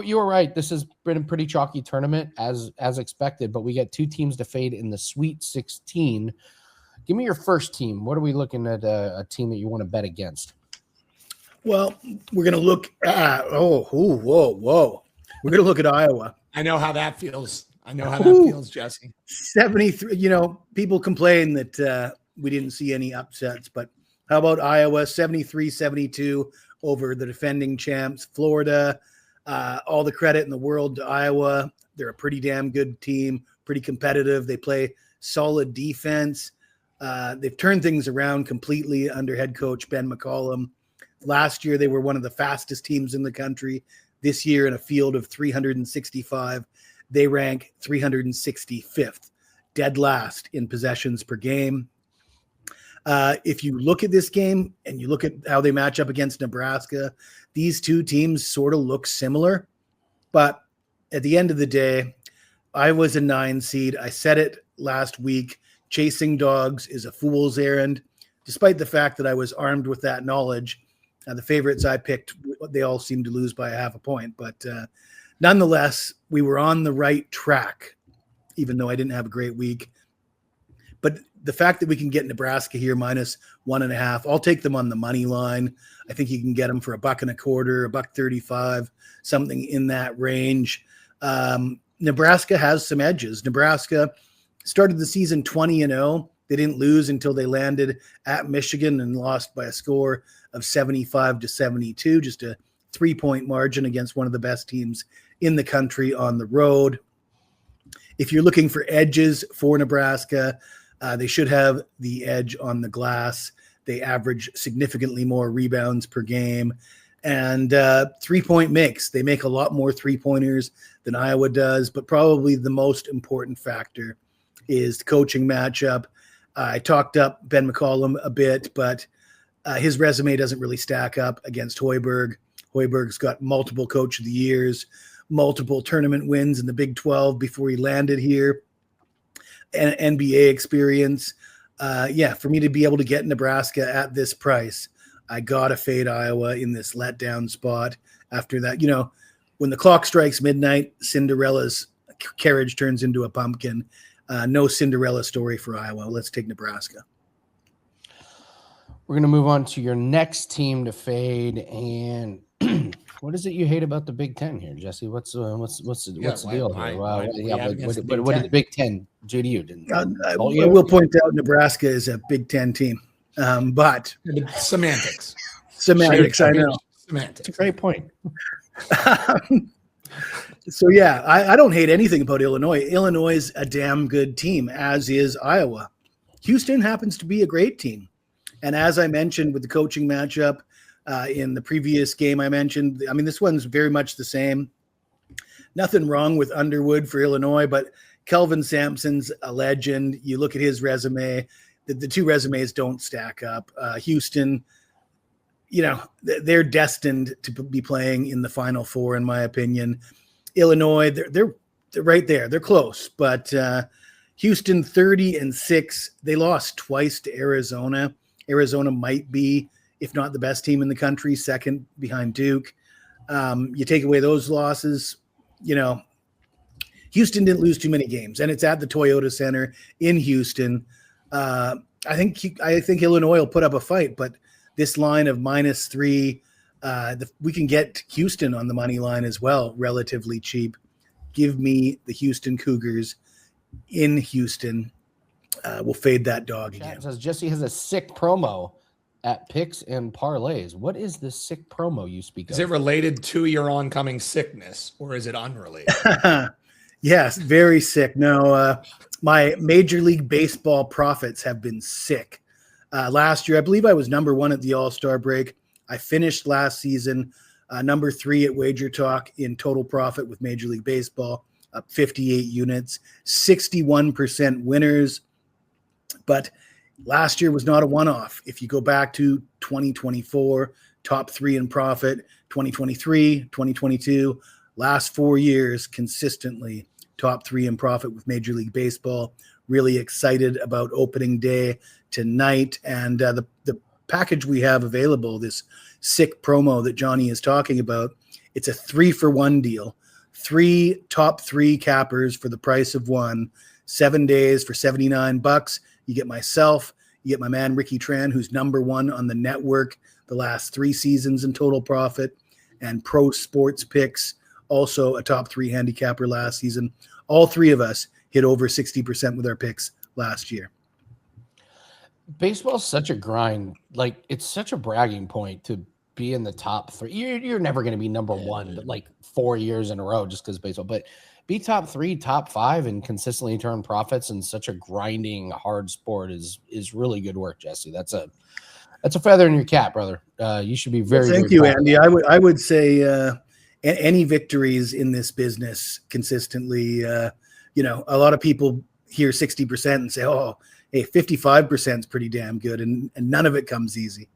You were right. This has been a pretty chalky tournament as expected, but we get two teams to fade in the Sweet 16. Give me your first team. What are we looking at? A team that you want to bet against? Well, we're going to look at whoa. We're going to look at Iowa. I know how that feels. Jesse. 73. People complain that we didn't see any upsets, but how about Iowa? 73-72 over the defending champs, Florida. All the credit in the world to Iowa. They're a pretty damn good team, pretty competitive. They play solid defense. They've turned things around completely under head coach Ben McCollum. Last year, they were one of the fastest teams in the country. This year, in a field of 365, they rank 365th, dead last in possessions per game. If you look at this game and you look at how they match up against Nebraska, these two teams sort of look similar. But at the end of the day, I was a 9 seed. I said it last week. Chasing dogs is a fool's errand. Despite the fact that I was armed with that knowledge, the favorites I picked, they all seemed to lose by a half a point. But nonetheless, we were on the right track, even though I didn't have a great week. But the fact that we can get Nebraska here minus 1.5, I'll take them on the money line. I think you can get them for $1.25, $1.35, something in that range. Nebraska has some edges. Nebraska started the season 20-0. They didn't lose until they landed at Michigan and lost by a score of 75-72, just a 3-point margin against one of the best teams in the country on the road. If you're looking for edges for Nebraska, they should have the edge on the glass. They average significantly more rebounds per game. And 3-point makes. They make a lot more 3-pointers than Iowa does, but probably the most important factor is the coaching matchup. I talked up Ben McCollum a bit, but his resume doesn't really stack up against Hoiberg. Hoiberg's got multiple Coach of the Years, multiple tournament wins in the Big 12 before he landed here, and NBA experience. For me to be able to get Nebraska at this price, I got to fade Iowa in this letdown spot. After that, when the clock strikes midnight, Cinderella's carriage turns into a pumpkin. No Cinderella story for Iowa. Let's take Nebraska. We're going to move on to your next team to fade. And what is it you hate about the Big Ten here, Jesse? What's the deal here? What did the Big Ten do to you? I will point out Nebraska is a Big Ten team, but semantics. I know. Semantics. It's a great point. So, I don't hate anything about Illinois. Illinois is a damn good team, as is Iowa. Houston happens to be a great team. And as I mentioned with the coaching matchup in the previous game I mentioned, this one's very much the same. Nothing wrong with Underwood for Illinois, but Kelvin Sampson's a legend. You look at his resume, the two resumes don't stack up. Houston, they're destined to be playing in the Final Four, in my opinion. Illinois, they're right there. They're close, but Houston 30-6. They lost twice to Arizona. Arizona might be, if not the best team in the country, second behind Duke. You take away those losses, Houston didn't lose too many games, and it's at the Toyota Center in Houston. I think Illinois will put up a fight, but this line of -3, we can get Houston on the money line as well, relatively cheap. Give me the Houston Cougars in Houston. We'll fade that dog again. Says Jesse has a sick promo at Picks and Parlays. What is this sick promo you speak of? Is it related to your oncoming sickness, or is it unrelated? Yes, very sick. No, my Major League Baseball profits have been sick. Last year, I believe I was number 1 at the All-Star break. I finished last season number 3 at WagerTalk in total profit with Major League Baseball, up 58 units, 61% winners. But last year was not a one-off. If you go back to 2024, top 3 in profit, 2023, 2022, last 4 years consistently top 3 in profit with Major League Baseball. Really excited about opening day tonight. And the package we have available, this sick promo that Johnny is talking about, It's a 3-for-1 deal. 3 top 3 cappers for the price of 1. 7 days for $79. You get myself. You get my man Ricky Tran, who's #1 on the network the last 3 seasons in total profit, and Pro Sports Picks, also a top 3 handicapper last season. All 3 of us hit over 60% with our picks last year. Baseball's such a grind. Like, it's such a bragging point to be in the top 3. You're never going to be #1, but like 4 years in a row just because baseball. But be top 3, top 5, and consistently turn profits in such a grinding, hard sport is really good work, Jesse. That's a feather in your cap, brother. You should be very. Thank you, Andy. I would say any victories in this business consistently. A lot of people hear 60% and say, "Oh, hey, 55% is pretty damn good," and none of it comes easy.